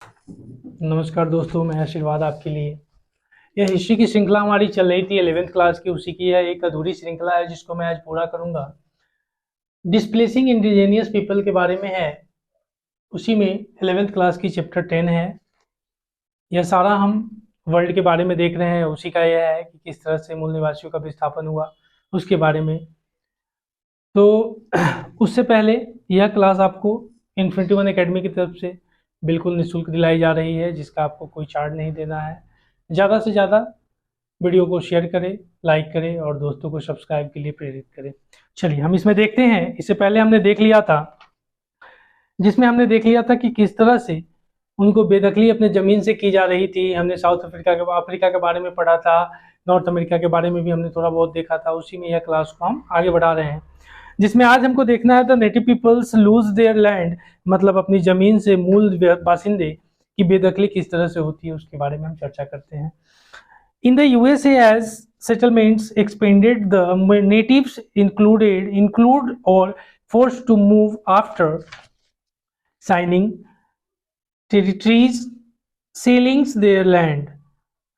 नमस्कार दोस्तों, मैं आशीर्वाद आपके लिए। यह हिस्ट्री की श्रृंखला हमारी चल रही थी 11वीं क्लास की, उसी की यह एक अधूरी श्रृंखला है जिसको मैं आज पूरा करूंगा। डिस्प्लेसिंग इंडिजीनियस पीपल के बारे में है, उसी में 11वीं क्लास की चैप्टर 10 है। यह सारा हम वर्ल्ड के बारे में देख रहे हैं, उसी का यह है कि किस तरह से मूल निवासियों का विस्थापन हुआ उसके बारे में। तो उससे पहले यह क्लास आपको इन्फिनिटी वन एकेडमी की तरफ से बिल्कुल निःशुल्क दिलाई जा रही है, जिसका आपको कोई चार्ज नहीं देना है। ज़्यादा से ज़्यादा वीडियो को शेयर करें, लाइक करें और दोस्तों को सब्सक्राइब के लिए प्रेरित करें। चलिए हम इसमें देखते हैं। इससे पहले हमने देख लिया था, जिसमें हमने देख लिया था कि किस तरह से उनको बेदखली अपने ज़मीन से की जा रही थी। हमने साउथ अफ्रीका के बारे में पढ़ा था, नॉर्थ अमेरिका के बारे में भी हमने थोड़ा बहुत देखा था। उसी में यह क्लास को हम आगे बढ़ा रहे हैं, जिसमें आज हमको देखना है the native peoples lose their land, मतलब अपनी ज़मीन से मूल बासिंदे की बेदखली किस तरह से होती है उसके बारे में हम चर्चा करते हैं। In the USA, as settlements expanded, the natives include or forced to move after signing territories, selling their land.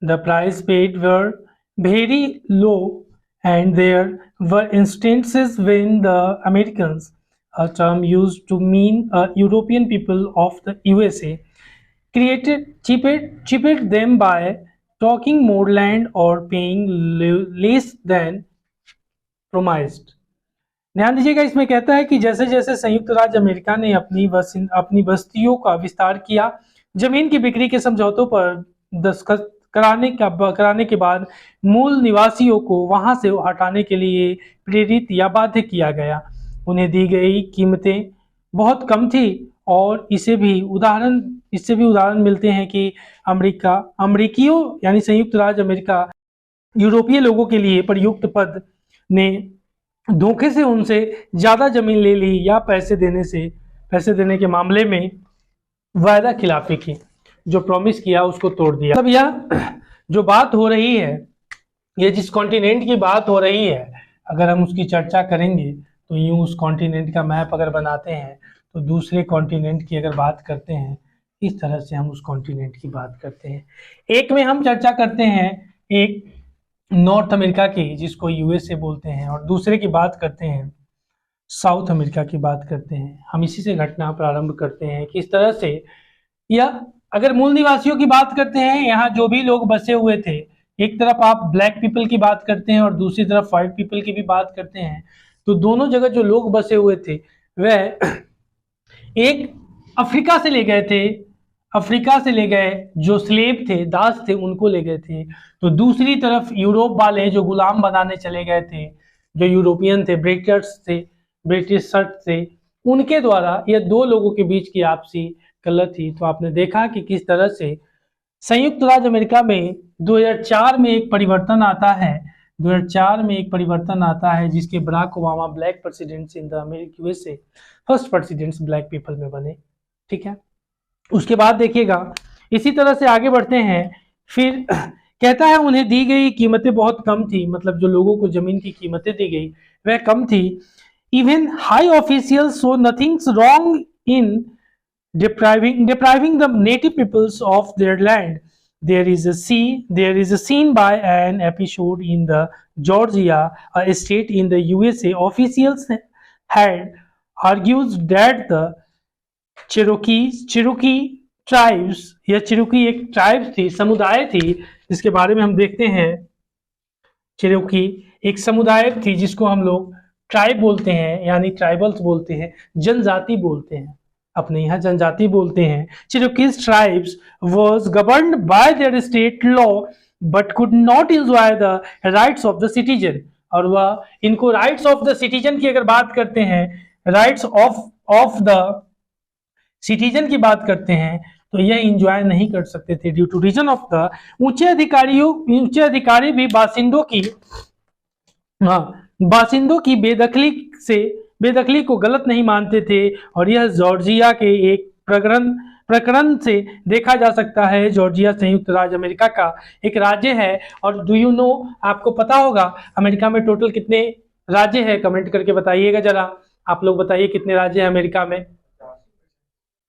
The price paid were very low, and there were instances when the Americans, a term used to mean European people of the USA, cheated them by talking more land or paying less than promised। ध्यान दीजिएगा, इसमें कहता है कि जैसे जैसे संयुक्त राज्य अमेरिका ने अपनी बस्तियों का विस्तार किया, जमीन की बिक्री के समझौतों पर दस्तखत कराने के बाद मूल निवासियों को वहां से हटाने के लिए प्रेरित या बाध्य किया गया। उन्हें दी गई कीमतें बहुत कम थी और इससे भी उदाहरण मिलते हैं कि अमेरिकियों यानी संयुक्त राज्य अमेरिका यूरोपीय लोगों के लिए प्रयुक्त पद ने धोखे से उनसे ज्यादा जमीन ले ली या पैसे देने के मामले में वायदा खिलाफी की, जो प्रॉमिस किया उसको तोड़ दिया। अब यह जो बात हो रही है, ये जिस कॉन्टिनेंट की बात हो रही है, अगर हम उसकी चर्चा करेंगे तो यूं उस कॉन्टिनेंट का मैप अगर बनाते हैं तो दूसरे कॉन्टिनेंट की अगर बात करते हैं, इस तरह से हम उस कॉन्टिनेंट की बात करते हैं। एक में हम चर्चा करते हैं एक नॉर्थ अमेरिका की, जिसको यूएसए बोलते हैं, और दूसरे की बात करते हैं साउथ अमेरिका की बात करते हैं। हम इसी से घटना प्रारंभ करते हैं किस तरह से, या अगर मूल निवासियों की बात करते हैं, यहाँ जो भी लोग बसे हुए थे, एक तरफ आप ब्लैक पीपल की बात करते हैं और दूसरी तरफ व्हाइट पीपल की भी बात करते हैं, तो दोनों जगह जो लोग बसे हुए थे वह एक अफ्रीका से ले गए जो स्लेव थे, दास थे, उनको ले गए थे। तो दूसरी तरफ यूरोप वाले जो गुलाम बनाने चले गए थे, जो यूरोपियन थे, ब्रिटिश थे, उनके द्वारा यह दो लोगों के बीच की आपसी गलत थी। तो आपने देखा कि किस तरह से संयुक्त राज्य अमेरिका में 2004 में एक परिवर्तन आता है। 2004 में एक परिवर्तन आता है जिसके Barack Obama black presidents in the America USA, first presidents black people में बने। ठीक है, उसके बाद देखिएगा, इसी तरह से आगे बढ़ते हैं। फिर कहता है उन्हें दी गई कीमतें बहुत कम थी, मतलब जो लोगों को जमीन की कीमतें दी गई वह कम थी। Even high officials so nothings wrong in depriving the native peoples of their land. There is a scene by an episode in the Georgia, a state in the USA. Officials had argued that the Cherokee tribes, या Cherokee एक tribes थी, समुदाय थी, जिसके बारे में हम देखते हैं। Cherokee एक समुदाय थी जिसको हम लोग ट्राइब बोलते हैं, यानी ट्राइबल्स बोलते हैं, जनजाति बोलते हैं, अपने यहाँ जनजाति बोलते हैं। Cherokees tribes was governed by their state law but could not enjoy the rights of the citizen। और वह इनको राइट्स ऑफ द सिटीजन की अगर बात करते हैं, राइट्स ऑफ द सिटीजन की बात करते हैं, तो यह इंजॉय नहीं कर सकते थे due to reason of the उच्च अधिकारी भी बासिंदों की बेदखली को गलत नहीं मानते थे। और यह जॉर्जिया के एक प्रकरण से देखा जा सकता है। जॉर्जिया संयुक्त राज्य अमेरिका का एक राज्य है। और डू यू नो, आपको पता होगा अमेरिका में टोटल कितने राज्य हैं? कमेंट करके बताइएगा जरा, आप लोग बताइए कितने राज्य हैं अमेरिका में।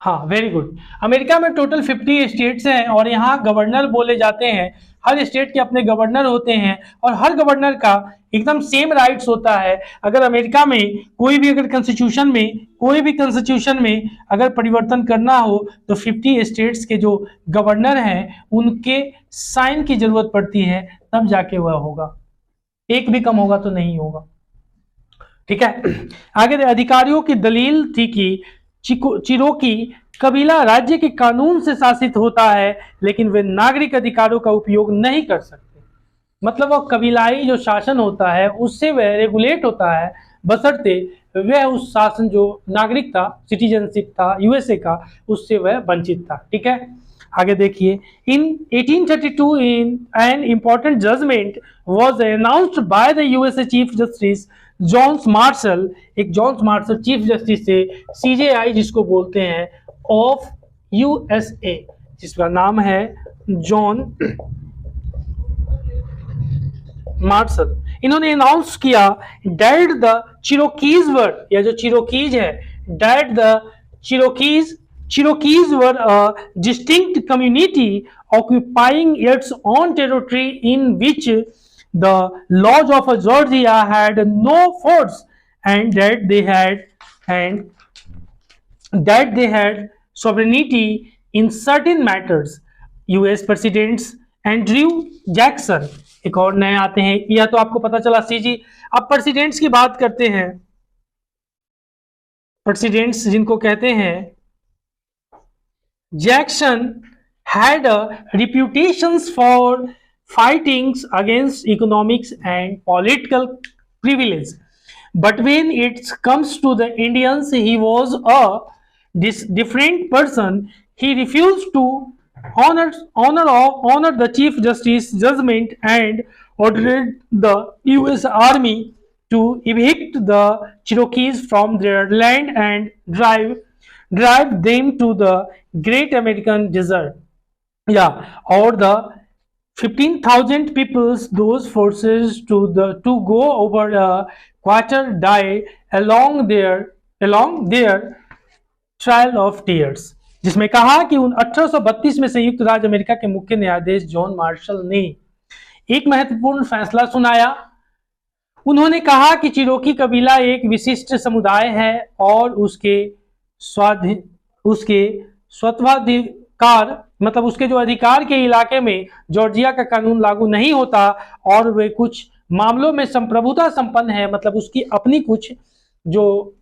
हाँ, वेरी गुड। अमेरिका में टोटल 50 स्टेट्स हैं और यहाँ गवर्नर बोले जाते हैं। हर स्टेट के अपने गवर्नर होते हैं और हर गवर्नर का एकदम सेम राइट्स होता है। अगर अमेरिका में कोई भी अगर कॉन्स्टिट्यूशन में अगर परिवर्तन करना हो तो 50 स्टेट्स के जो गवर्नर हैं उनके साइन की जरूरत पड़ती है, तब जाके वह होगा। एक भी कम होगा तो नहीं होगा। ठीक है, आगे अधिकारियों की दलील थी कि चिरोकी कबीला राज्य के कानून से शासित होता है, लेकिन वे नागरिक अधिकारों का उपयोग नहीं कर सकते। मतलब वह कबीलाई जो शासन होता है उससे वह रेगुलेट होता है, बशर्ते वह उस शासन जो नागरिक था, सिटीजनशिप था यूएसए का, उससे वह वंचित था। ठीक है, आगे देखिए। In 1832 in an important judgement was announced by the USA chief justice Johns Marshall, एक जॉन्स मार्शल चीफ जस्टिस से सीजेआई जिसको बोलते हैं ऑफ यूएसए, जिसका नाम है जॉन मार्शल। इन्होंने अनाउंस किया डेट द चिरोकीज वर, या जो चिरोकीज है, that the Cherokees were a distinct community occupying its own territory in which the laws of Georgia had no force, and that they had sovereignty in certain matters. US presidents Andrew Jackson, एक और नए आते हैं, यह तो आपको पता चला सीजी। अब प्रेसिडेंट्स की बात करते हैं। प्रेसिडेंट्स जिनको कहते हैं, Jackson had a reputations for fightings against economics and political privilege, but when it comes to the Indians, he was a different person. He refused to honor the chief justice judgment and ordered the US army to evict the Cherokees from their land and drive them to the great American desert. Or the 15,000 peoples, those forces to go over a quarter die along their trail of tears, जिसमें कहा कि 1832 में संयुक्त राज्य America के मुख्य न्यायाधीश John Marshall ने एक महत्वपूर्ण फैसला सुनाया। उन्होंने कहा कि चिरोकी कबीला एक विशिष्ट समुदाय है और उसके स्वत्वाधिकार, मतलब उसके जो अधिकार के इलाके में जॉर्जिया का कानून लागू नहीं होता और वे कुछ मामलों में संप्रभुता संपन्न है, मतलब उसकी अपनी कुछ जो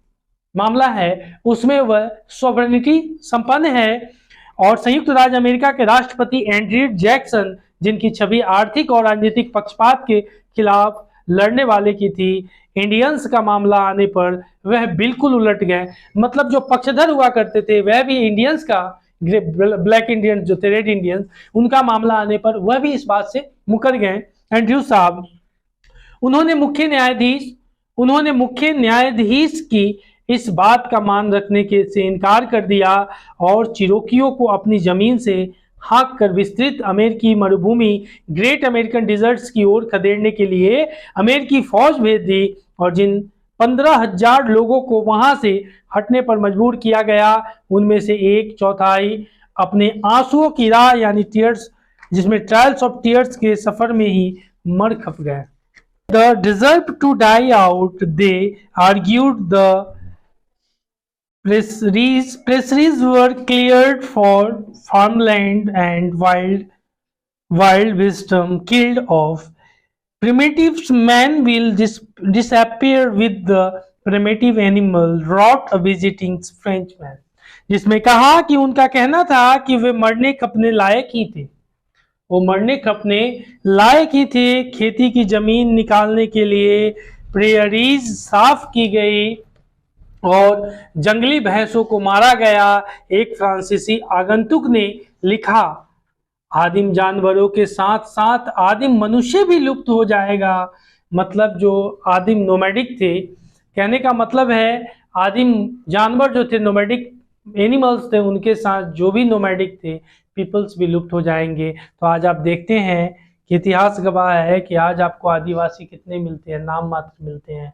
मामला है उसमें वह सॉवरेनिटी संपन्न है। और संयुक्त राज्य अमेरिका के राष्ट्रपति एंड्रयू जैक्सन, जिनकी छवि आर्थिक और राजनीतिक पक्षपात के खिलाफ लड़ने वाले की थी, इंडियंस का मामला आने पर वह बिल्कुल उलट गए। मतलब जो पक्षधर हुआ करते थे वह भी इंडियंस का, ब्लैक इंडियंस जो थे, रेड इंडियंस, उनका मामला आने पर वह भी इस बात से मुकर गए। एंड्रयू साहब, उन्होंने मुख्य न्यायाधीश की इस बात का मान रखने के से इनकार कर दिया और चिरोकियों को अपनी जमीन से हाँक कर विस्तृत अमेरिकी मरुभूमि ग्रेट अमेरिकन डिजर्ट्स की ओर खदेड़ने के लिए अमेरिकी फौज भेज दी और जिन 15,000 लोगों को वहां से हटने पर मजबूर किया गया, उनमें से 1/4 अपने आंसुओं की राह यानी टीयर्स, जिसमें ट्रायल्स ऑफ टीयर्स के सफर में ही मर खप गए। The deserved to die out, they argued. The prairies were cleared for farmland and wild wisdom killed off. Primitive man will disappear with the primitive animal, wrote a visiting Frenchman, जिसमें कहा कि उनका कहना था कि वे मरने खपने लायक ही थे, वो मरने खपने लायक ही थे। खेती की जमीन निकालने के लिए प्रेयरीज साफ की गई और जंगली भैंसों को मारा गया। एक फ्रांसीसी आगंतुक ने लिखा, आदिम जानवरों के साथ साथ आदिम मनुष्य भी लुप्त हो जाएगा। मतलब जो आदिम नोमैडिक थे, कहने का मतलब है आदिम जानवर जो थे, नोमैडिक एनिमल्स थे, उनके साथ जो भी नोमैडिक थे पीपल्स भी लुप्त हो जाएंगे। तो आज आप देखते हैं कि इतिहास गवाह है कि आज आपको आदिवासी कितने मिलते हैं, नाम मात्र मिलते हैं।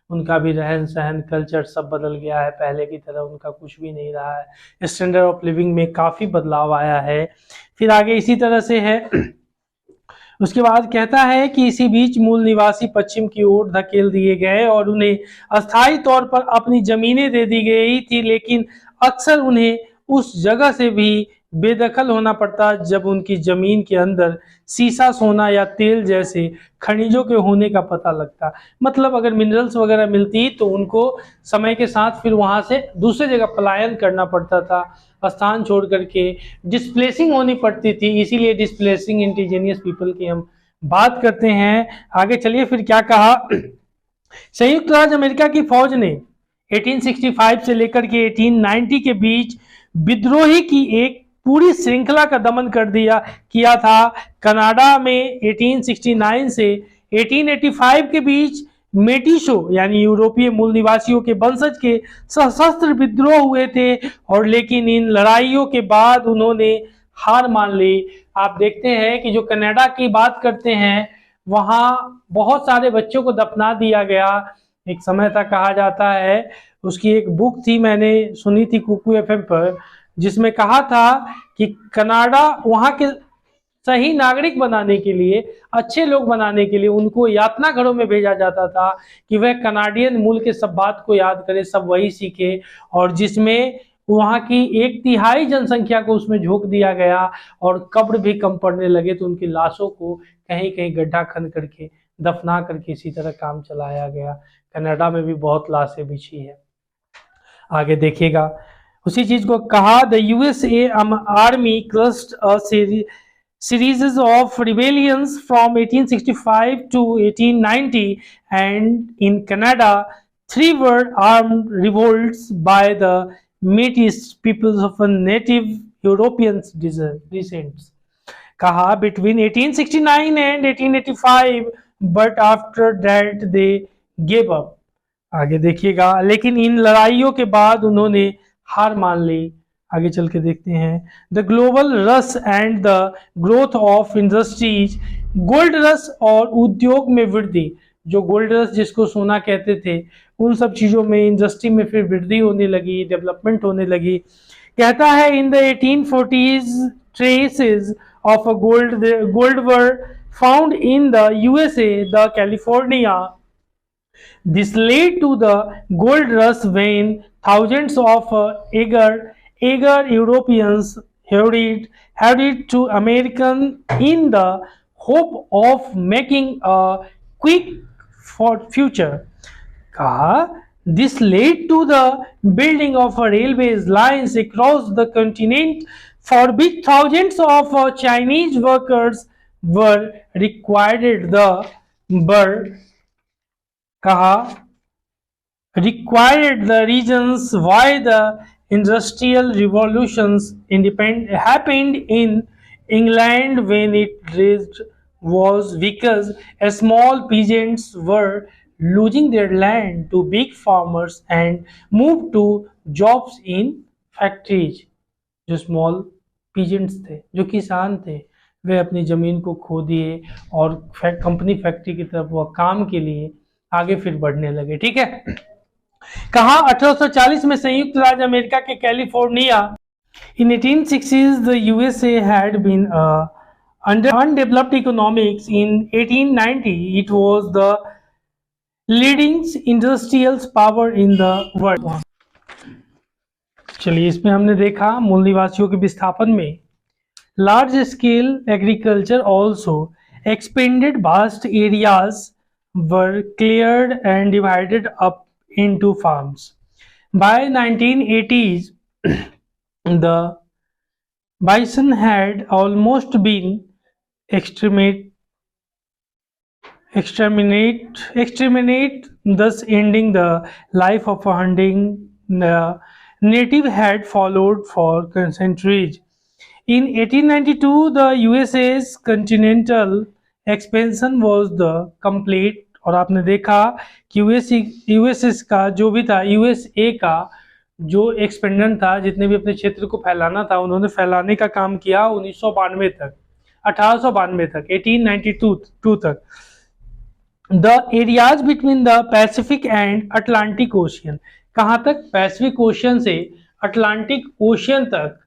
उनका भी रहन सहन कल्चर सब बदल गया है, पहले की तरह उनका कुछ भी नहीं रहा है, स्टैंडर्ड ऑफ लिविंग में काफ़ी बदलाव आया है। फिर आगे इसी तरह से है, उसके बाद कहता है कि इसी बीच मूल निवासी पश्चिम की ओर धकेल दिए गए और उन्हें अस्थायी तौर पर अपनी जमीनें दे दी गई थी, लेकिन अक्सर उन्हें उस जगह से भी बेदखल होना पड़ता जब उनकी जमीन के अंदर सीसा, सोना या तेल जैसे खनिजों के होने का पता लगता। मतलब अगर मिनरल्स वगैरह मिलती तो उनको समय के साथ फिर वहां से दूसरी जगह पलायन करना पड़ता था, स्थान छोड़ करके डिस्प्लेसिंग होनी पड़ती थी, इसीलिए डिस्प्लेसिंग इंडिजीनियस पीपल की हम बात करते हैं। आगे चलिए फिर क्या कहा, संयुक्त राज्य अमेरिका की फौज ने 1865 से लेकर के 1890 के बीच विद्रोही की एक पूरी श्रृंखला का दमन किया था। कनाडा में 1869 से 1885 के बीच मेटिशो यानी यूरोपीय मूल निवासियों के वंशज के सशस्त्र विद्रोह हुए थे, और लेकिन इन लड़ाइयों के बाद उन्होंने हार मान ली। आप देखते हैं कि जो कनाडा की बात करते हैं वहां बहुत सारे बच्चों को दफना दिया गया, एक समय था कहा जाता है। उसकी एक बुक थी, मैंने सुनी थी कुकू एफएम पर, जिसमें कहा था कि कनाडा वहां के सही नागरिक बनाने के लिए, अच्छे लोग बनाने के लिए उनको यातना घरों में भेजा जाता था कि वह कनाडियन मूल के सब बात को याद करे, सब वही सीखे, और जिसमें वहां की 1/3 जनसंख्या को उसमें झोंक दिया गया और कब्र भी कम पड़ने लगे, तो उनकी लाशों को कहीं कहीं गड्ढा खन करके दफना करके इसी तरह काम चलाया गया। कनाडा में भी बहुत लाशें बिछी है। आगे देखिएगा, उसी चीज को कहा, the USA army crossed a series of rebellions from 1865 to 1890, and in Canada 3 were armed revolts by the Métis peoples of a native European descent. कहा between 1869 and 1885, but after that they gave up. आगे देखिएगा, लेकिन इन लड़ाइयों के बाद उन्होंने हार मान ली। आगे चल के देखते हैं, the global rush and the growth of industries, gold rush और उद्योग में वृद्धि, जो गोल्ड रश जिसको सोना कहते थे, उन सब चीजों में इंडस्ट्री में फिर वृद्धि होने लगी, डेवलपमेंट होने लगी। कहता है in the 1840s traces of a gold were found in the USA, the California. This led to the gold rush when thousands of eager Europeans headed to America in the hope of making a quick future. कहा, this led to the building of railway lines across the continent, for which thousands of Chinese workers were required. कहा, required the reasons why the industrial revolutions happened in England when it raised was because small peasants were losing their land to big farmers and moved to jobs in factories. जो small peasants थे, जो किसान थे, वे अपनी जमीन को खो दिए और कंपनी फैक्ट्री की तरफ वह काम के लिए आगे फिर बढ़ने लगे। ठीक है, कहा 1840 में संयुक्त राज्य अमेरिका के California, in 1860s the USA had been undeveloped economics, in 1890 it was the leading industrial power in the world. चलिए, इसमें हमने देखा मूल निवासियों के विस्थापन में large scale agriculture also expanded, vast areas were cleared and divided up into farms. By 1980s, the bison had almost been exterminate, thus ending the life of a hunting native had followed for centuries. In 1892, the USA's continental expansion was the complete, और आपने देखा कि USS का जो भी था, USA का जो एक्सपेंडेंट था, जितने भी अपने क्षेत्र को फैलाना था, उन्होंने फैलाने का काम किया 1992 तक, 1892 तक, 1892 तक। The areas between the Pacific and Atlantic ocean, कहाँ तक? पैसिफिक ओशियन से अटलांटिक ओशियन तक,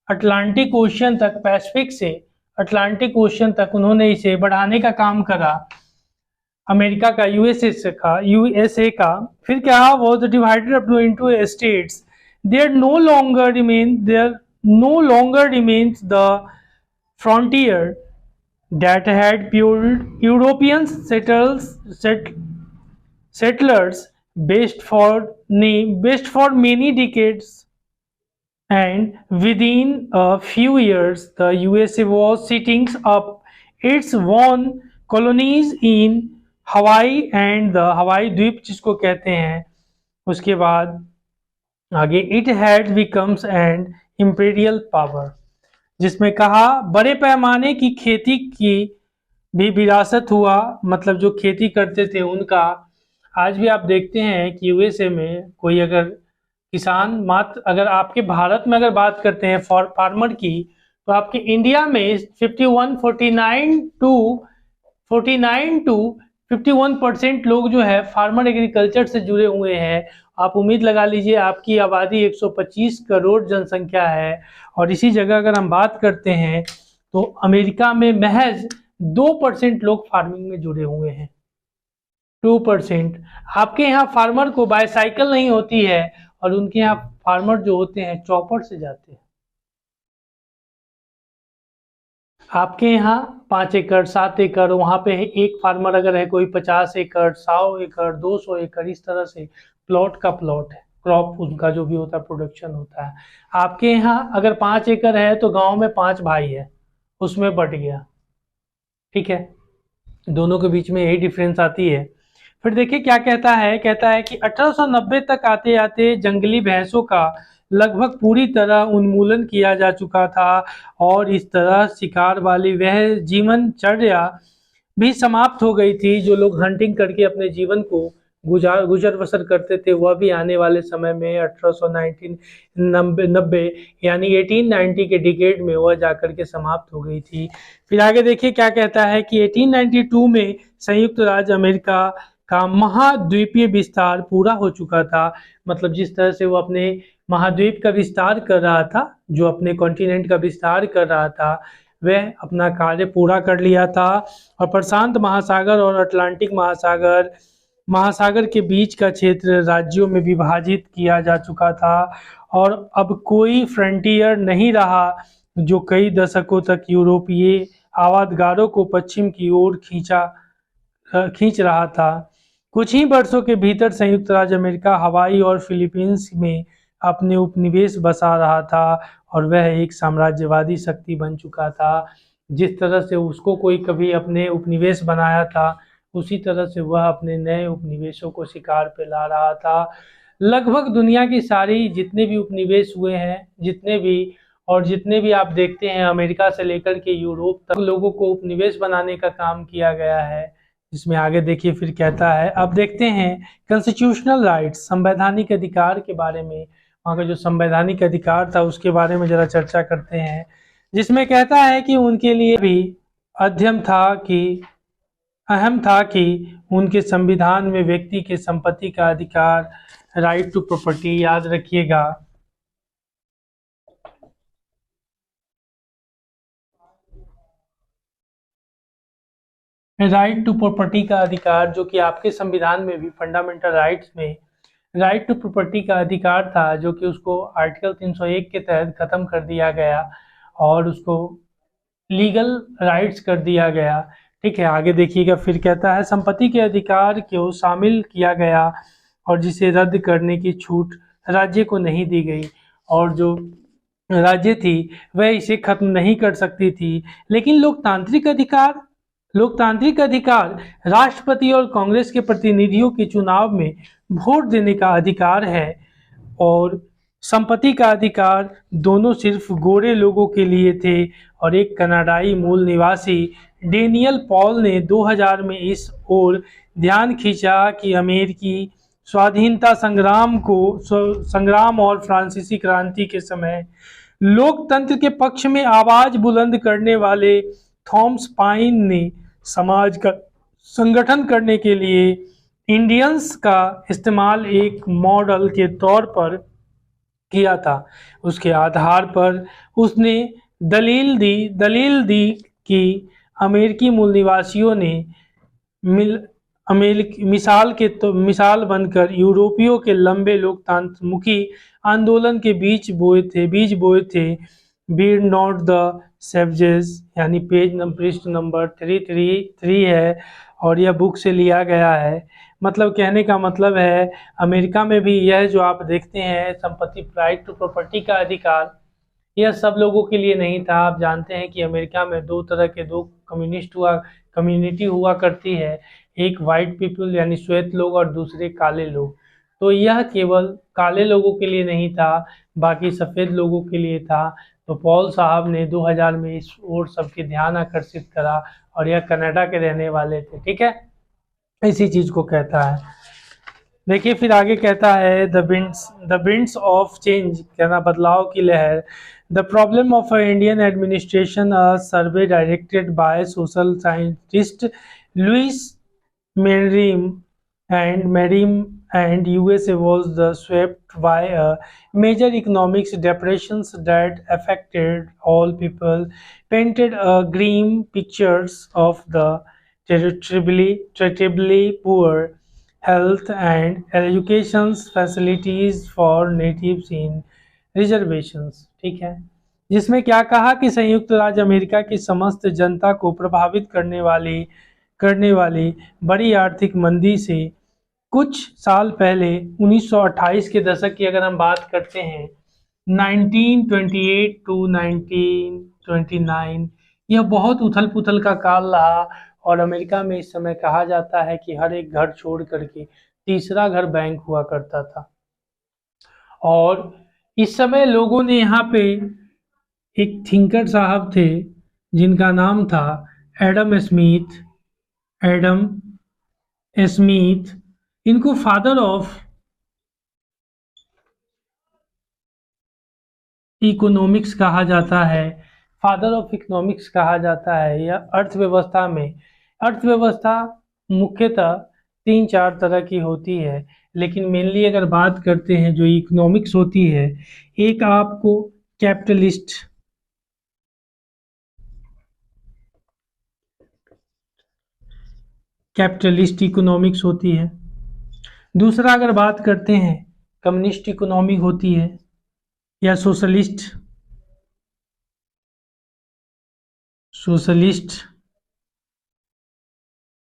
अटलांटिक ओशियन तक, पैसिफिक से अटलांटिक ओशियन तक उन्होंने इसे बढ़ाने का काम करा, अमेरिका का, यूएसए का। फिर क्या, was divided up into states, there no longer remains the frontier that had fueled European settlers based for many decades, and within a few years the USA was setting up its own colonies in Hawaii and the Hawaii द्वीप जिसको कहते हैं। उसके बाद आगे it had becomes an imperial power, जिसमें कहा बड़े पैमाने की खेती की भी विरासत हुआ, मतलब जो खेती करते थे उनका। आज भी आप देखते हैं कि यूएसए में कोई अगर किसान, मात्र अगर आपके भारत में अगर बात करते हैं फार्मर की, तो आपके इंडिया में 49 टू 51% लोग जो है फार्मर एग्रीकल्चर से जुड़े हुए हैं। आप उम्मीद लगा लीजिए, आपकी आबादी 125 करोड़ जनसंख्या है, और इसी जगह अगर हम बात करते हैं तो अमेरिका में महज 2% लोग फार्मिंग में जुड़े हुए हैं। 2%। आपके यहाँ फार्मर को बाईसाइकिल नहीं होती है, और उनके यहाँ फार्मर जो होते हैं चॉपर से जाते हैं। आपके यहाँ 5 एकड़ 7 एकड़, वहां पे एक फार्मर अगर है कोई 50 एकड़ 100 एकड़ 200 एकड़, इस तरह से प्लॉट का प्लॉट है, क्रॉप उनका जो भी होता है प्रोडक्शन होता है। आपके यहाँ अगर 5 एकड़ है तो गांव में 5 भाई है, उसमें बट गया, ठीक है। दोनों के बीच में यही डिफरेंस आती है। फिर देखिए क्या कहता है कि 1890 तक आते आते जंगली भैंसों का लगभग पूरी तरह उन्मूलन किया जा चुका था, और इस तरह शिकार वाली वह जीवनचर्या भी समाप्त हो गई थी। जो लोग हंटिंग करके अपने जीवन को गुजर बसर करते थे, वह भी आने वाले समय में 1890 यानी 1890 के डिकेड में वह जाकर के समाप्त हो गई थी। फिर आगे देखिए क्या कहता है कि 1892 में संयुक्त राज्य अमेरिका का महाद्वीपीय विस्तार पूरा हो चुका था। मतलब जिस तरह से वो अपने महाद्वीप का विस्तार कर रहा था, जो अपने कॉन्टिनेंट का विस्तार कर रहा था, वह अपना कार्य पूरा कर लिया था, और प्रशांत महासागर और अटलांटिक महासागर के बीच का क्षेत्र राज्यों में विभाजित किया जा चुका था, और अब कोई फ्रंटियर नहीं रहा जो कई दशकों तक यूरोपीय आवादगारों को पश्चिम की ओर खींच रहा था। कुछ ही वर्षों के भीतर संयुक्त राज्य अमेरिका हवाई और फिलीपींस में अपने उपनिवेश बसा रहा था, और वह एक साम्राज्यवादी शक्ति बन चुका था। जिस तरह से उसको कोई कभी अपने उपनिवेश बनाया था, उसी तरह से वह अपने नए उपनिवेशों को शिकार पे ला रहा था। लगभग दुनिया की सारी जितने भी उपनिवेश हुए हैं, जितने भी आप देखते हैं, अमेरिका से लेकर के यूरोप तक लोगों को उपनिवेश बनाने का काम किया गया है। इसमें आगे देखिए फिर कहता है, अब देखते हैं कॉन्स्टिट्यूशनल राइट्स, संवैधानिक अधिकार के बारे में। वहाँ का जो संवैधानिक अधिकार था उसके बारे में जरा चर्चा करते हैं, जिसमें कहता है कि उनके लिए भी अहम था कि उनके संविधान में व्यक्ति के संपत्ति का अधिकार, राइट टू प्रॉपर्टी, याद रखिएगा, राइट टू प्रॉपर्टी का अधिकार, जो कि आपके संविधान में भी फंडामेंटल राइट्स में राइट टू प्रॉपर्टी का अधिकार था, जो कि उसको आर्टिकल 301 के तहत खत्म कर दिया गया और उसको लीगल राइट्स कर दिया गया। ठीक है, आगे देखिएगा फिर कहता है, संपत्ति के अधिकार को शामिल किया गया और जिसे रद्द करने की छूट राज्य को नहीं दी गई, और जो राज्य थी वह इसे खत्म नहीं कर सकती थी। लेकिन लोकतांत्रिक अधिकार राष्ट्रपति और कांग्रेस के प्रतिनिधियों के चुनाव में वोट देने का अधिकार है, और संपत्ति का अधिकार दोनों सिर्फ गोरे लोगों के लिए थे। और एक कनाडाई मूल निवासी डेनियल पॉल ने 2000 में इस ओर ध्यान खींचा कि अमेरिकी स्वाधीनता संग्राम और फ्रांसीसी क्रांति के समय लोकतंत्र के पक्ष में आवाज बुलंद करने वाले थॉमस पाइन ने समाज का संगठन करने के लिए इंडियंस का इस्तेमाल एक मॉडल के तौर पर किया था। उसके आधार पर उसने दलील दी कि अमेरिकी मूल निवासियों ने मिसाल बनकर यूरोपियों के लंबे लोकतंत्रमुखी आंदोलन के बीज बोए थे। बी नॉट द सेवजेस, यानी पृष्ठ नंबर 333 है और यह बुक से लिया गया है। मतलब कहने का मतलब है अमेरिका में भी यह जो आप देखते हैं संपत्ति, राइट टू प्रॉपर्टी का अधिकार, यह सब लोगों के लिए नहीं था। आप जानते हैं कि अमेरिका में दो तरह के दो कम्युनिटी हुआ करती है, एक वाइट पीपल यानी श्वेत लोग और दूसरे काले लोग। तो यह केवल काले लोगों के लिए नहीं था, बाकी सफ़ेद लोगों के लिए था। तो पॉल साहब ने 2000 में इस ओर सबके ध्यान आकर्षित करा और यह कनाडा के रहने वाले थे। ठीक है, इसी चीज़ को कहता है। देखिए फिर आगे कहता है द विंड्स ऑफ चेंज, कहना बदलाव की लहर। The problem of Indian administration, a survey directed by social scientist Lewis Meriam and USA was swept by a major economic depressions that affected all people, painted grim pictures of the terribly poor health and education facilities for natives in reservations। ठीक है, जिसमें क्या कहा कि संयुक्त राज्य America की समस्त जनता को प्रभावित करने वाली बड़ी आर्थिक मंदी से कुछ साल पहले 1928 के दशक की अगर हम बात करते हैं, 1928 टू 1929, यह बहुत उथल पुथल का काल रहा और अमेरिका में इस समय कहा जाता है कि हर एक घर छोड़ करके तीसरा घर बैंक हुआ करता था। और इस समय लोगों ने यहाँ पे एक थिंकर साहब थे जिनका नाम था एडम स्मिथ। इनको फादर ऑफ इकोनॉमिक्स कहा जाता है। यह अर्थव्यवस्था मुख्यतः 3-4 तरह की होती है, लेकिन मेनली अगर बात करते हैं जो इकोनॉमिक्स होती है, एक आपको कैपिटलिस्ट इकोनॉमिक्स होती है। दूसरा अगर बात करते हैं कम्युनिस्ट इकोनॉमी होती है या सोशलिस्ट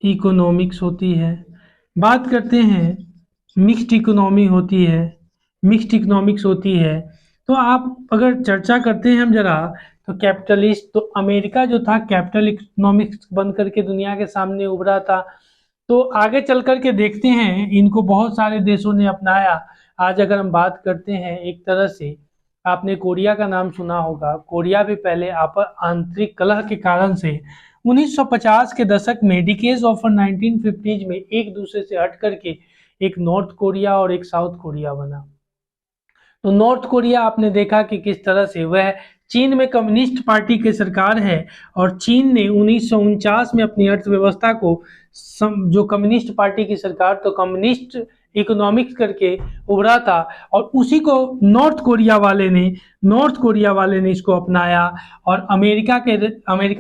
इकोनॉमिक्स होती है। बात करते हैं मिक्स्ड इकोनॉमिक्स होती है। तो आप अगर चर्चा करते हैं हम जरा, तो कैपिटलिस्ट, तो अमेरिका जो था कैपिटल इकोनॉमिक्स बन करके दुनिया के सामने उभरा था। तो आगे चल कर के देखते हैं इनको बहुत सारे देशों ने अपनाया। आज अगर हम बात करते हैं, एक तरह से आपने कोरिया का नाम सुना होगा। कोरिया भी पहले आंतरिक कलह के कारण से 1950 के दशक में डिकेज ऑफ 1950 में एक दूसरे से हट करके एक नॉर्थ कोरिया और एक साउथ कोरिया बना। तो नॉर्थ कोरिया आपने देखा कि किस तरह से वह चीन में कम्युनिस्ट पार्टी की सरकार है और चीन ने 1949 में अपनी अर्थव्यवस्था को जो कम्युनिस्ट पार्टी की सरकार, तो कम्युनिस्ट इकोनॉमिक्स करके उभरा था और उसी को नॉर्थ कोरिया वाले ने इसको अपनाया और अमेरिका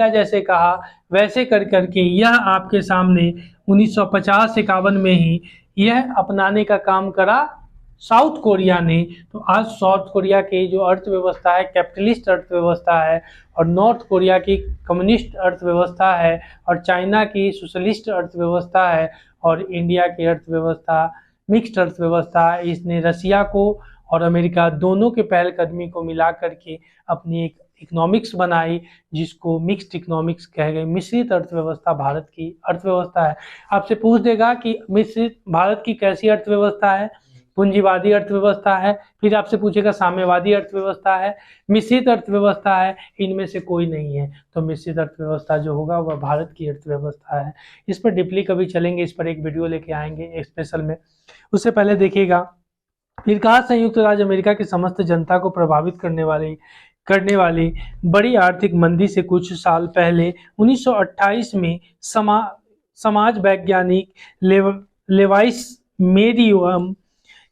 जैसे कहा वैसे कर करके यह आपके सामने 1950-51 में ही यह अपनाने का काम करा साउथ कोरिया ने। तो आज साउथ कोरिया की जो अर्थव्यवस्था है कैपिटलिस्ट अर्थव्यवस्था है और नॉर्थ कोरिया की कम्युनिस्ट अर्थव्यवस्था है और चाइना की सोशलिस्ट अर्थव्यवस्था है और इंडिया की अर्थव्यवस्था मिक्स्ड अर्थव्यवस्था है। इसने रसिया को और अमेरिका दोनों के पहलकदमी को मिला करके अपनी एक इकोनॉमिक्स बनाई जिसको मिक्स्ड इकोनॉमिक्स कहे गए। मिश्रित अर्थव्यवस्था भारत की अर्थव्यवस्था है। आपसे पूछ देगा कि मिश्रित भारत की कैसी अर्थव्यवस्था है, पूंजीवादी अर्थव्यवस्था है, फिर आपसे पूछेगा साम्यवादी अर्थव्यवस्था है, मिश्रित अर्थव्यवस्था है, इनमें से कोई नहीं है। तो मिश्रित अर्थव्यवस्था जो होगा वह भारत की अर्थव्यवस्था है। इस पर डीपली कभी चलेंगे, इस पर एक वीडियो लेके आएंगे स्पेशल में। उससे पहले देखिएगा, फिर कहा संयुक्त राज्य अमेरिका की समस्त जनता को प्रभावित करने वाली बड़ी आर्थिक मंदी से कुछ साल पहले 1928 में समाज वैज्ञानिक लेवाइस मेरियम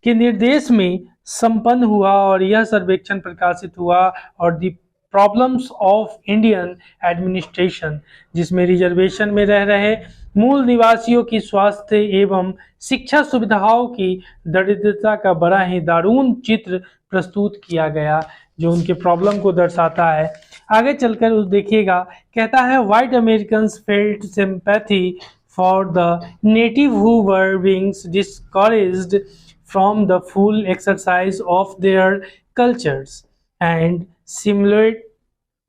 के निर्देश में संपन्न हुआ और यह सर्वेक्षण प्रकाशित हुआ और the problems of Indian administration, जिसमें रिजर्वेशन में रह रहे मूल निवासियों की स्वास्थ्य एवं शिक्षा सुविधाओं की दरिद्रता का बड़ा ही दारुण चित्र प्रस्तुत किया गया, जो उनके प्रॉब्लम को दर्शाता है। आगे चलकर उस देखिएगा, कहता है white Americans felt sympathy for the native who were being discouraged from the full exercise of their cultures and simulate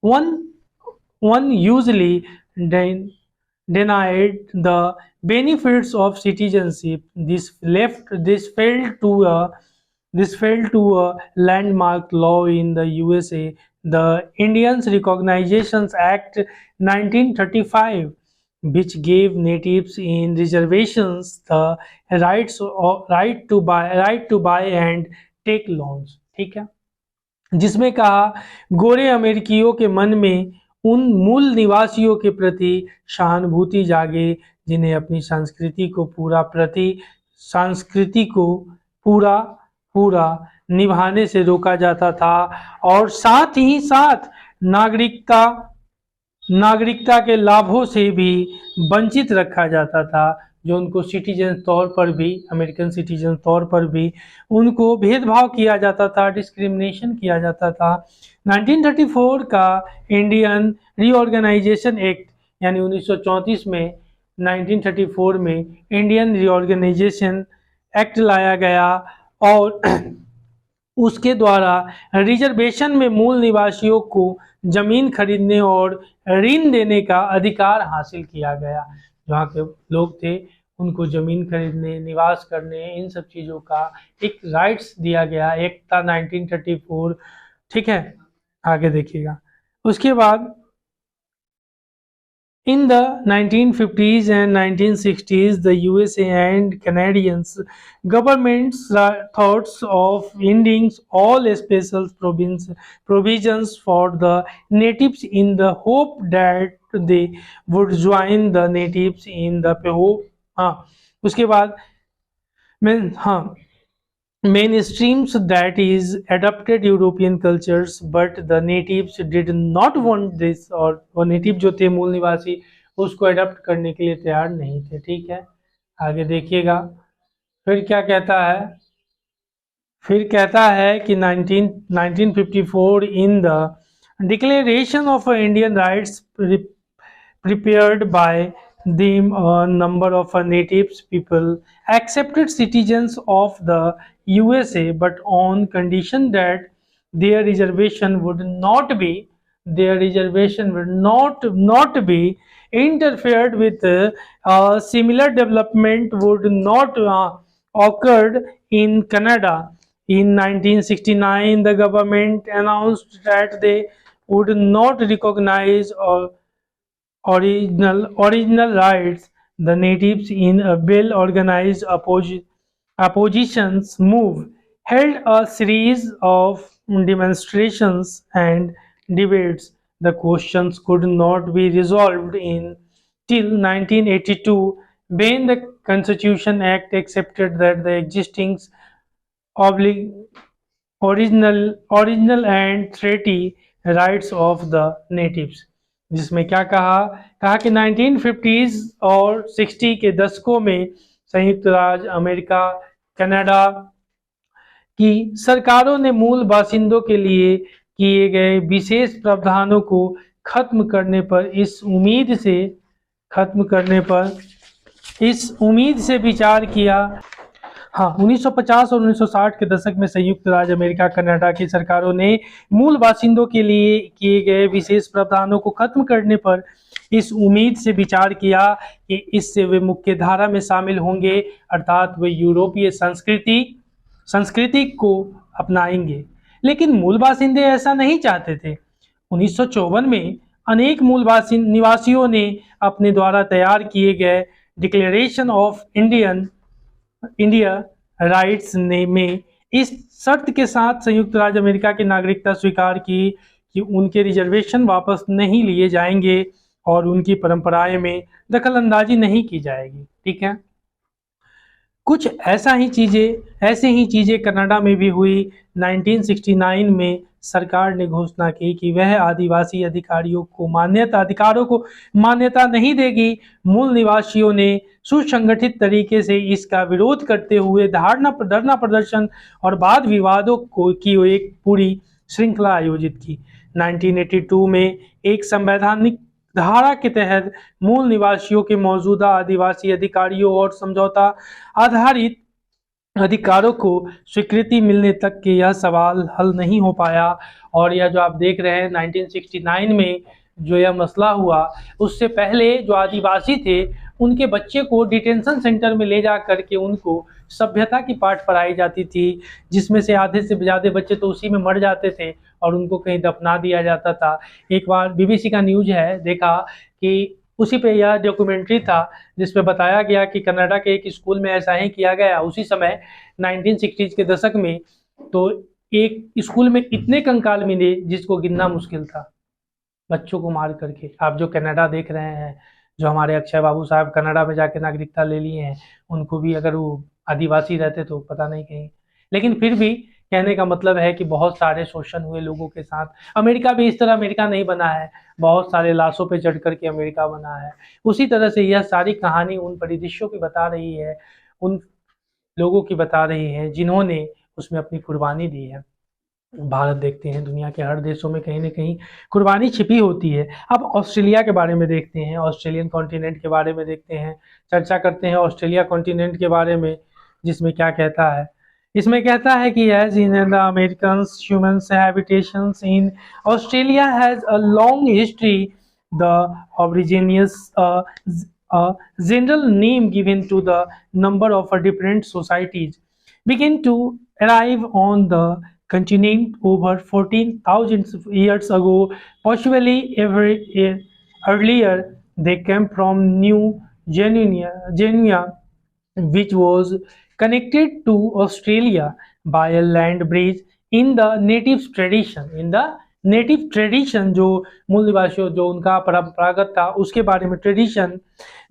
one usually denied the benefits of citizenship. This fell to a landmark law in the USA, the Indians Recognition Act 1935, which gave natives in reservations the right to buy and take loans। ठीक है, जिसमें कहा गोरे अमेरिकियों के मन में उन मूल निवासियों के प्रति सहानुभूति जागे जिन्हें अपनी संस्कृति को पूरा निभाने से रोका जाता था और साथ ही साथ नागरिकता के लाभों से भी वंचित रखा जाता था, जो उनको सिटीजन तौर पर भी, अमेरिकन सिटीजन तौर पर भी उनको भेदभाव किया जाता था, डिस्क्रिमिनेशन किया जाता था। 1934 का इंडियन रीऑर्गेनाइजेशन एक्ट यानी 1934 में 1934 में इंडियन रीऑर्गेनाइजेशन एक्ट लाया गया और उसके द्वारा रिजर्वेशन में मूल निवासियों को जमीन खरीदने और ऋण देने का अधिकार हासिल किया गया। जहाँ के लोग थे उनको जमीन खरीदने, निवास करने, इन सब चीज़ों का एक राइट्स दिया गया, एक था 1934। ठीक है, आगे देखिएगा। उसके बाद in the 1950s and 1960s, the USA and Canadians governments thought of ending all special provisions for the natives in the hope that they would join the natives in the उसके बाद mainstreams that is adopted European cultures, but the natives did not want this, और वो native जो थे मूल निवासी उसको adopt करने के लिए तैयार नहीं थे। ठीक है, आगे देखिएगा। फिर क्या कहता है, फिर कहता है कि 1954 in the declaration of Indian rights prepared by them, a number of natives people accepted citizens of the USA, but on condition that their reservation would not be interfered with. A similar development would not occurred in Canada. In 1969, the government announced that they would not recognize original rights. The natives in a well-organized oppositions move held a series of demonstrations and debates. The questions could not be resolved till 1982, when the Constitution Act accepted that the existing original and treaty rights of the natives। जिसमें क्या कहा कि 1950s और 60 के दशकों में संयुक्त राज्य अमेरिका, कनाडा की सरकारों ने मूल बासिंदों के लिए किए गए विशेष प्रावधानों को खत्म करने पर इस उम्मीद से विचार किया। हाँ, 1950 और 1960 के दशक में संयुक्त राज्य अमेरिका, कनाडा की सरकारों ने मूल बासिंदों के लिए किए गए विशेष प्रावधानों को खत्म करने पर इस उम्मीद से विचार किया कि इससे वे मुख्य धारा में शामिल होंगे, अर्थात वे यूरोपीय संस्कृति को अपनाएंगे। लेकिन मूल बासिंदे ऐसा नहीं चाहते थे। 1954 में अनेक मूल निवासियों ने अपने द्वारा तैयार किए गए डिक्लेरेशन ऑफ इंडिया राइट्स में इस शर्त के साथ संयुक्त राज्य अमेरिका की नागरिकता स्वीकार की कि उनके रिजर्वेशन वापस नहीं लिए जाएंगे और उनकी परंपराएं में दखल अंदाजी नहीं की जाएगी। ठीक है, कुछ ऐसे ही चीजें कनाडा में भी हुई। 1969 में सरकार ने घोषणा की कि वह आदिवासी अधिकारों को मान्यता नहीं देगी। मूल निवासियों ने सुसंगठित तरीके से इसका विरोध करते हुए धरना प्रदर्शन और वाद विवादों की एक पूरी श्रृंखला आयोजित की। 1982 में एक संवैधानिक धारा के तहत मूल निवासियों के मौजूदा आदिवासी अधिकारियों और समझौता आधारित अधिकारों को स्वीकृति मिलने तक के यह सवाल हल नहीं हो पाया। और यह जो आप देख रहे हैं 1969 में जो यह मसला हुआ, उससे पहले जो आदिवासी थे उनके बच्चे को डिटेंशन सेंटर में ले जा करके उनको सभ्यता की पाठ पढ़ाई जाती थी, जिसमें से आधे से ज़्यादा बच्चे तो उसी में मर जाते थे और उनको कहीं दफना दिया जाता था। एक बार बीबीसी का न्यूज है, देखा कि उसी पे यह डॉक्यूमेंट्री था जिसमें बताया गया कि कनाडा के एक स्कूल में ऐसा ही किया गया उसी समय 1960s के दशक में। तो एक स्कूल में इतने कंकाल मिले जिसको गिनना मुश्किल था, बच्चों को मार करके। आप जो कनाडा देख रहे हैं, जो हमारे अक्षय बाबू साहब कनाडा में जाके नागरिकता ले लिए हैं, उनको भी अगर वो आदिवासी रहते तो पता नहीं कहीं। लेकिन फिर भी कहने का मतलब है कि बहुत सारे शोषण हुए लोगों के साथ। अमेरिका भी इस तरह अमेरिका नहीं बना है, बहुत सारे लाशों पे चढ़ करके अमेरिका बना है। उसी तरह से यह सारी कहानी उन परिदृश्यों की बता रही है, उन लोगों की बता रही है जिन्होंने उसमें अपनी कुर्बानी दी है। भारत देखते हैं, दुनिया के हर देशों में कहीं ना कहीं कुर्बानी छिपी होती है। अब ऑस्ट्रेलिया के बारे में देखते हैं, ऑस्ट्रेलियन कॉन्टिनेंट के बारे में देखते हैं, चर्चा करते हैं ऑस्ट्रेलिया कॉन्टिनेंट के बारे में, जिसमें क्या कहता है। इसमें कहता है कि as in the American human habitations in Australia has a long history, the aborigines general name given to the number of different societies began to arrive on the continent over 14,000 years ago. Possibly earlier, they came from New Guinea, which was connected to Australia by a land bridge in the native tradition जो मूल निवासियों जो उनका परंपरागत था उसके बारे में tradition.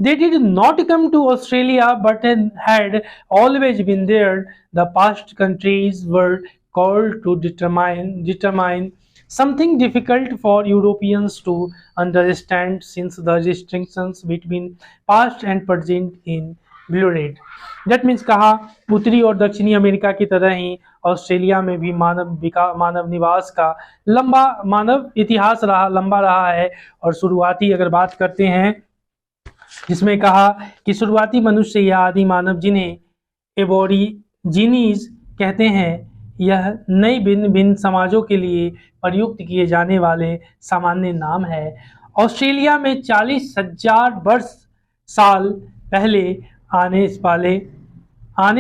They did not come to Australia but had always been there. The past countries were called to determine something difficult for Europeans to understand since the distinctions between past and present in blurred. That means कहा उत्तरी और दक्षिणी America की तरह ही Australia में भी मानव निवास का मानव इतिहास लंबा रहा है। और शुरुआती अगर बात करते हैं, जिसमें कहा कि शुरुआती मनुष्य या आदि मानव जिन्हें एबोरिजिनीज कहते हैं, यह नई भिन्न भिन्न समाजों के लिए प्रयुक्त किए जाने वाले सामान्य नाम है। ऑस्ट्रेलिया में 40,000 साल पहले आने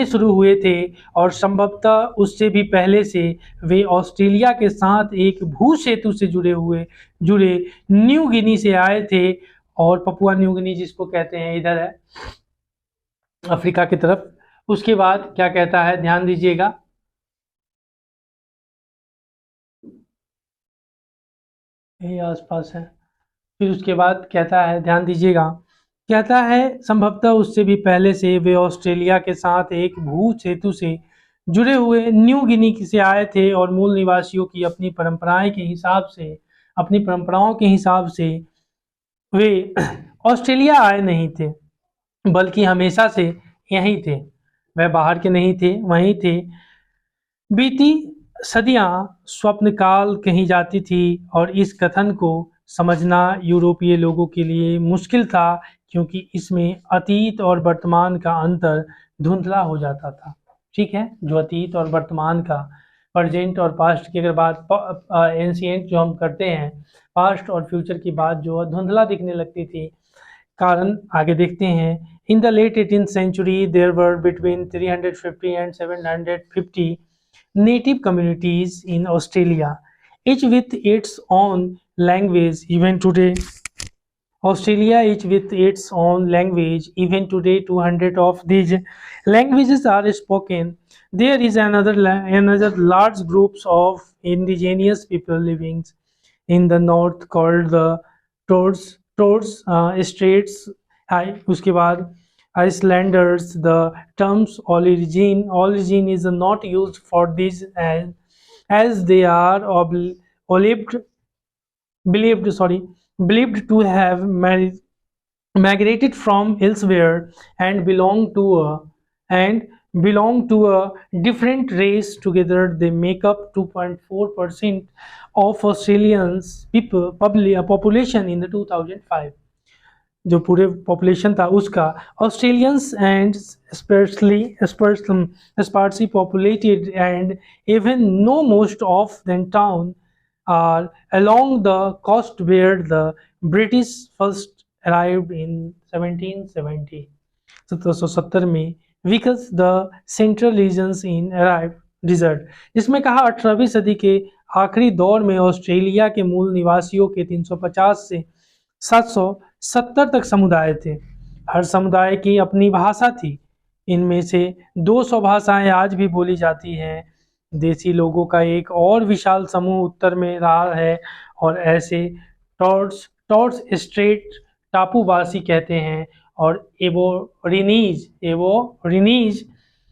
शुरू हुए थे और संभवतः उससे भी पहले से वे ऑस्ट्रेलिया के साथ एक भू सेतु से जुड़े न्यू गिनी से आए थे। और पपुआ न्यू गिनी जिसको कहते हैं इधर है अफ्रीका की तरफ। उसके बाद क्या कहता है, ध्यान दीजिएगा, ये आसपास है। फिर उसके बाद कहता है, ध्यान दीजिएगा, कहता है संभवतः उससे भी पहले से वे ऑस्ट्रेलिया के साथ एक भू सेतु से जुड़े हुए न्यू गिनी से आए थे और मूल निवासियों की अपनी परंपराओं के हिसाब से वे ऑस्ट्रेलिया आए नहीं थे, बल्कि हमेशा से यहीं थे। वह बाहर के नहीं थे, वहीं थे। बीती सदियां स्वप्न काल कही जाती थी और इस कथन को समझना यूरोपीय लोगों के लिए मुश्किल था, क्योंकि इसमें अतीत और वर्तमान का अंतर धुंधला हो जाता था। ठीक है, जो अतीत और वर्तमान का, प्रेजेंट और पास्ट की अगर बात एंशिएंट जो हम करते हैं, पास्ट और फ्यूचर की बात जो धुंधला दिखने लगती थी। कारण आगे देखते हैं। In the late 18th century there were between 350 and 750 native communities in Australia, each with its own language. Even today, 200 of these languages are spoken. There is another large groups of indigenous people living in the north called the Torres Straits, उसके बाद Islanders. The terms origin is not used for these as they are believed to have migrated from elsewhere and belong to a different race. Together they make up 2.4% of Australians population in the 2005। जो पूरे population था उसका Australians and sparsely populated and even no most of them town are along the coast where the British first arrived in 1770। 1770 में because the central regions in arrived desert, जिसमें कहा 18वीं सदी के आखिरी दौर में ऑस्ट्रेलिया के मूल निवासियों के 350 से 770 तक समुदाय थे। हर समुदाय की अपनी भाषा थी। इनमें से 200 भाषाएं आज भी बोली जाती हैं। देसी लोगों का एक और विशाल समूह उत्तर में रहा है और ऐसे टॉर्स स्ट्रेट टापूवासी कहते हैं और एबोरिनीज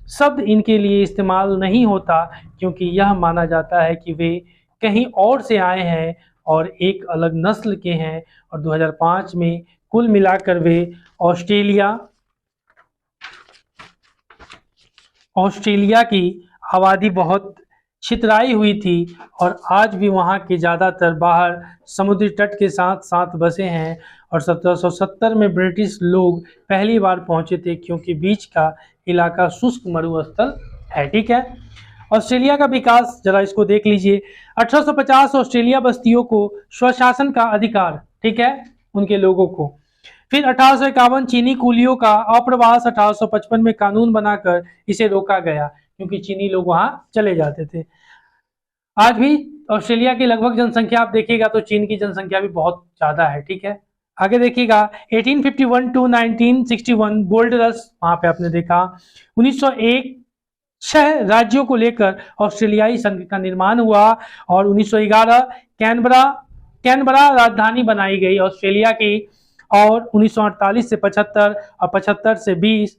शब्द इनके लिए इस्तेमाल नहीं होता क्योंकि यह माना जाता है कि वे कहीं और से आए हैं और एक अलग नस्ल के हैं और 2005 में कुल मिलाकर वे ऑस्ट्रेलिया की आबादी बहुत छितराई हुई थी और आज भी वहां के ज़्यादातर बाहर समुद्री तट के साथ साथ बसे हैं और 1770 में ब्रिटिश लोग पहली बार पहुंचे थे क्योंकि बीच का इलाका शुष्क मरुस्थल है। ठीक है, ऑस्ट्रेलिया का विकास जरा इसको देख लीजिए। 1850 ऑस्ट्रेलिया बस्तियों को स्वशासन का अधिकार, ठीक है, उनके लोगों को। फिर 1851 चीनी कूलियों का अप्रवास 1855 में कानून बनाकर इसे रोका गया क्योंकि चीनी लोग वहां चले जाते थे। आज भी ऑस्ट्रेलिया की लगभग जनसंख्या आप देखिएगा तो चीन की जनसंख्या भी बहुत ज्यादा है। ठीक है, आगे देखिएगा 1851 टू 1961 गोल्ड रश, वहां पे आपने देखा 1901 6 राज्यों को लेकर ऑस्ट्रेलियाई संघ का निर्माण हुआ और 1911 कैनबरा राजधानी बनाई गई ऑस्ट्रेलिया की और 1948 से 75 और 75 से 20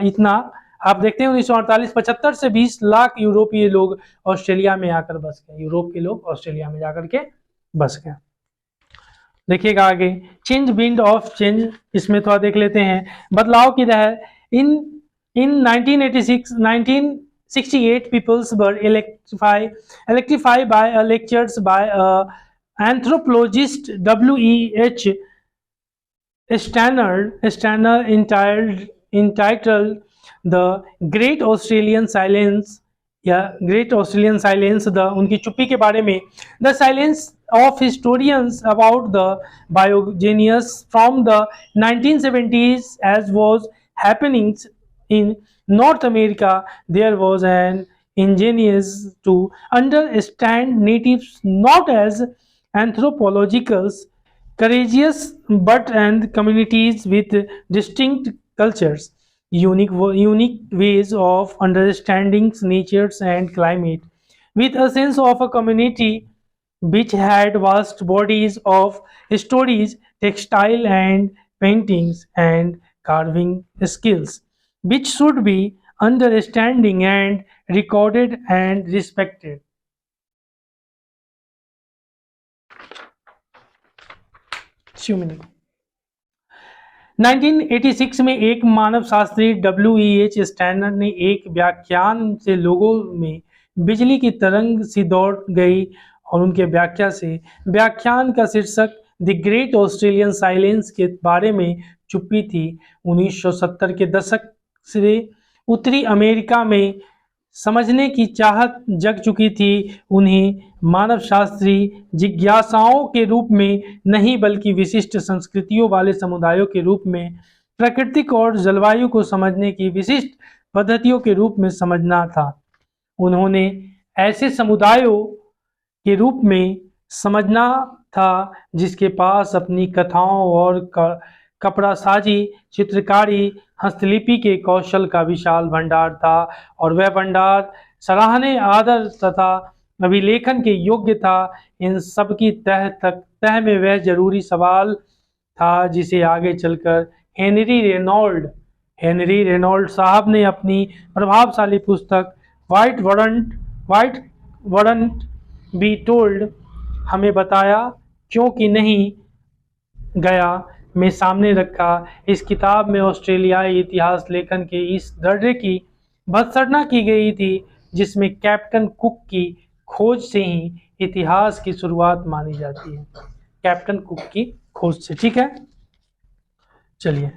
इतना आप देखते हैं 1948-75 से 20 लाख यूरोपीय लोग ऑस्ट्रेलिया में आकर बस गए। यूरोप के लोग ऑस्ट्रेलिया में जाकर के बस गए। देखिएगा आगे चेंज विंड ऑफ चेंज, इसमें थोड़ा देख लेते हैं। बदलाव की लहर इन 1968 peoples were electrified by lectures by anthropologist W.E.H. Stannard entitled The Great Australian Silence या Great Australian Silence, उनकी चुप्पी के बारे में। The silence of historians about the biogenesis from the 1970s as was happening in North America. There was an ingenious to understand natives not as anthropologicals, courageous but and communities with distinct cultures, unique ways of understanding nature and climate, with a sense of a community which had vast bodies of stories, textile and paintings and carving skills, which should be understanding and recorded and respected. minute 1986 में एक मानव Shastri W.E.H. स्टैनर्ड ने एक व्याख्यान से लोगों में बिजली की तरंग सी दौड़ गई और उनके व्याख्यान का शीर्षक द ग्रेट ऑस्ट्रेलियन साइलेंस के बारे में चुप्पी थी। 1970 के दशक से उत्तरी अमेरिका में समझने की चाहत जग चुकी थी। उन्हें मानव शास्त्री जिज्ञासाओं के रूप में नहीं बल्कि विशिष्ट संस्कृतियों वाले समुदायों के रूप में, प्राकृतिक और जलवायु को समझने की विशिष्ट पद्धतियों के रूप में समझना था। उन्होंने ऐसे समुदायों के रूप में समझना था जिसके पास अपनी कथाओं और कपड़ा साजी, चित्रकारी, हस्तलिपि के कौशल का विशाल भंडार था और वह भंडार सराहनीय आदर तथा अभिलेखन के योग्य था। इन सब की तह में वह जरूरी सवाल था, जिसे आगे चलकर हेनरी रेनॉल्ड साहब ने अपनी प्रभावशाली पुस्तक व्हाइट वरंट बी टोल्ड हमें बताया क्योंकि नहीं गया में सामने रखा। इस किताब में ऑस्ट्रेलियाई इतिहास लेखन के इस दर्रे की भर्त्सना की गई थी जिसमें कैप्टन कुक की खोज से ही इतिहास की शुरुआत मानी जाती है। कैप्टन कुक की खोज से, ठीक है। चलिए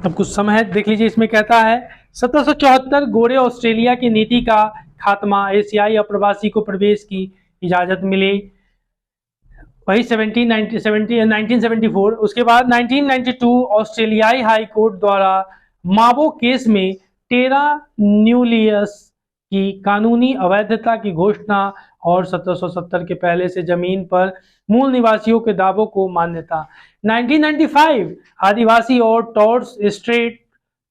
अब कुछ समय है, देख लीजिए। इसमें कहता है 1774 गोरे ऑस्ट्रेलिया की नीति का खात्मा, एशियाई अप्रवासी को प्रवेश की इजाजत मिली, वही 1974। उसके बाद 1992 ऑस्ट्रेलियाई हाई कोर्ट द्वारा मावो केस में टेरा न्यूलियस की कानूनी अवैधता की घोषणा और 1770 के पहले से जमीन पर मूल निवासियों के दावों को मान्यता। 1995 आदिवासी और टॉर्स स्ट्रेट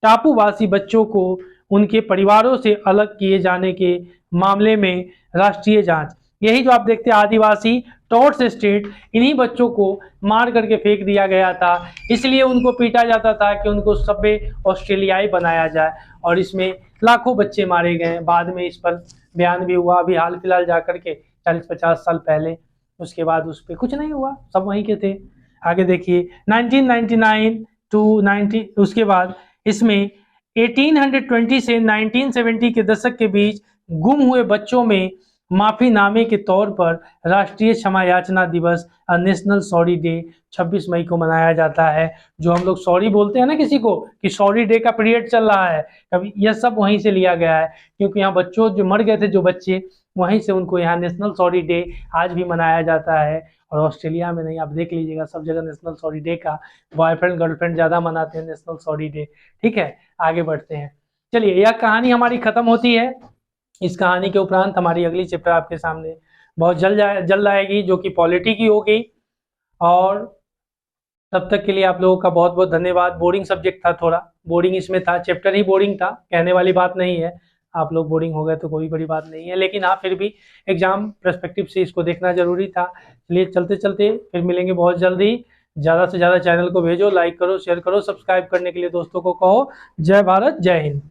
टापुवासी बच्चों को उनके परिवारों से अलग किए जाने के मामले में राष्ट्रीय जांच। यही जो आप देखते हैं आदिवासी टॉर्स स्टेट, इन्हीं बच्चों को मार करके फेंक दिया गया था, इसलिए उनको पीटा जाता था कि उनको सभ्य ऑस्ट्रेलियाई बनाया जाए, और इसमें लाखों बच्चे मारे गए। बाद में इस पर बयान भी हुआ, अभी हाल फिलहाल जाकर के 40-50 साल पहले। उसके बाद उस पर कुछ नहीं हुआ, सब वहीं के थे। आगे देखिए 1999 टू 90, उसके बाद इसमें 1820 से 1970 के दशक के बीच गुम हुए बच्चों में माफीनामे के तौर पर राष्ट्रीय क्षमा याचना दिवस, नेशनल सॉरी डे 26 मई को मनाया जाता है। जो हम लोग सॉरी बोलते हैं ना किसी को कि सॉरी डे का पीरियड चल रहा है, कभी यह सब वहीं से लिया गया है, क्योंकि यहाँ बच्चों जो मर गए थे, जो बच्चे, वहीं से उनको यहाँ नेशनल सॉरी डे आज भी मनाया जाता है। और ऑस्ट्रेलिया में नहीं, आप देख लीजिएगा सब जगह नेशनल सॉरी डे का बॉयफ्रेंड गर्लफ्रेंड ज़्यादा मनाते हैं नेशनल सॉरी डे, ठीक है। आगे बढ़ते हैं। चलिए यह कहानी हमारी खत्म होती है। इस कहानी के उपरांत हमारी अगली चैप्टर आपके सामने बहुत जल्द आएगी, जो कि पॉलिटी की होगी। और तब तक के लिए आप लोगों का बहुत बहुत धन्यवाद। बोरिंग सब्जेक्ट था, थोड़ा बोरिंग इसमें था, चैप्टर ही बोरिंग था, कहने वाली बात नहीं है। आप लोग बोरिंग हो गए तो कोई बड़ी बात नहीं है, लेकिन हाँ फिर भी एग्जाम पर्सपेक्टिव से इसको देखना जरूरी था। चलिए चलते चलते फिर मिलेंगे बहुत जल्दी। ज़्यादा से ज़्यादा चैनल को भेजो, लाइक करो, शेयर करो, सब्सक्राइब करने के लिए दोस्तों को कहो। जय भारत, जय हिंद।